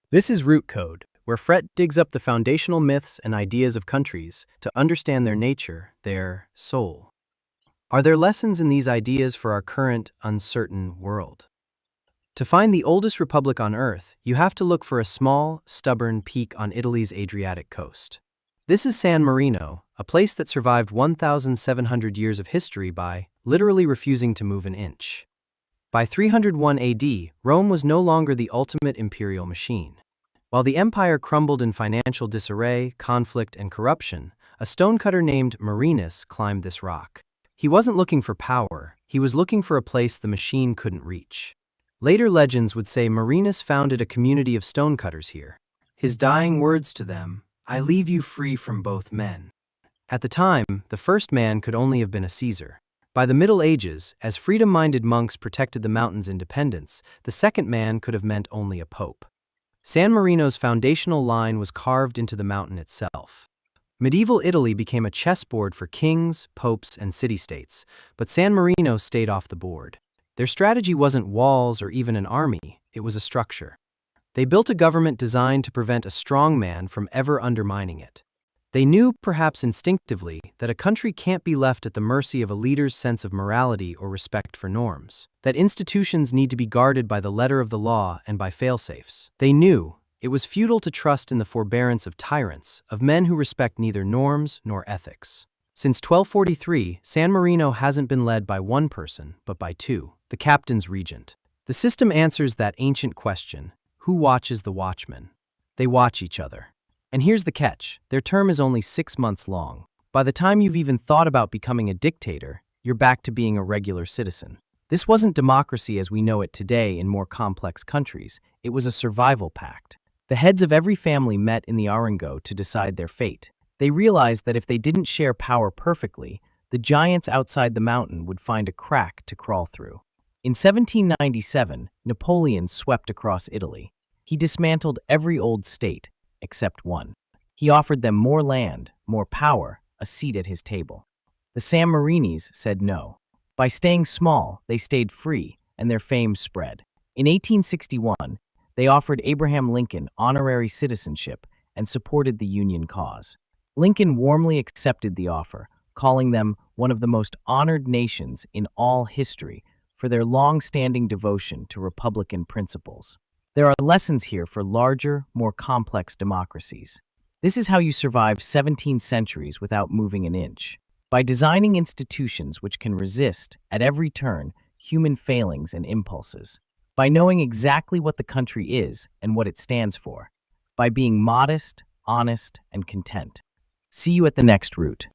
This is Root Code, where Fret digs up the foundational myths and ideas of countries to understand their nature, their soul. Are there lessons in these ideas for our current, uncertain world? To find the oldest republic on Earth, you have to look for a small, stubborn peak on Italy's Adriatic coast. This is San Marino, a place that survived 1,700 years of history by literally refusing to move an inch. By 301 AD, Rome was no longer the ultimate imperial machine. While the empire crumbled in financial disarray, conflict, and corruption, a stonecutter named Marinus climbed this rock. He wasn't looking for power, he was looking for a place the machine couldn't reach. Later legends would say Marinus founded a community of stonecutters here. His dying words to them, "I leave you free from both men." At the time, the first man could only have been a Caesar. By the Middle Ages, as freedom-minded monks protected the mountain's independence, the second man could have meant only a pope. San Marino's foundational line was carved into the mountain itself. Medieval Italy became a chessboard for kings, popes, and city-states, but San Marino stayed off the board. Their strategy wasn't walls or even an army, it was a structure. They built a government designed to prevent a strong man from ever undermining it. They knew, perhaps instinctively, that a country can't be left at the mercy of a leader's sense of morality or respect for norms, that institutions need to be guarded by the letter of the law and by fail-safes. They knew it was futile to trust in the forbearance of tyrants, of men who respect neither norms nor ethics. Since 1243, San Marino hasn't been led by one person, but by two, the captain's regent. The system answers that ancient question, who watches the watchman? They watch each other. And here's the catch, their term is only 6 months long. By the time you've even thought about becoming a dictator, you're back to being a regular citizen. This wasn't democracy as we know it today in more complex countries, it was a survival pact. The heads of every family met in the Arango to decide their fate. They realized that if they didn't share power perfectly, the giants outside the mountain would find a crack to crawl through. In 1797, Napoleon swept across Italy. He dismantled every old state, except one. He offered them more land, more power, a seat at his table. The San Marinis said no. By staying small, they stayed free, and their fame spread. In 1861, they offered Abraham Lincoln honorary citizenship and supported the Union cause. Lincoln warmly accepted the offer, calling them one of the most honored nations in all history for their long-standing devotion to Republican principles. There are lessons here for larger, more complex democracies. This is how you survive 17 centuries without moving an inch. By designing institutions which can resist, at every turn, human failings and impulses. By knowing exactly what the country is and what it stands for. By being modest, honest, and content. See you at the next route.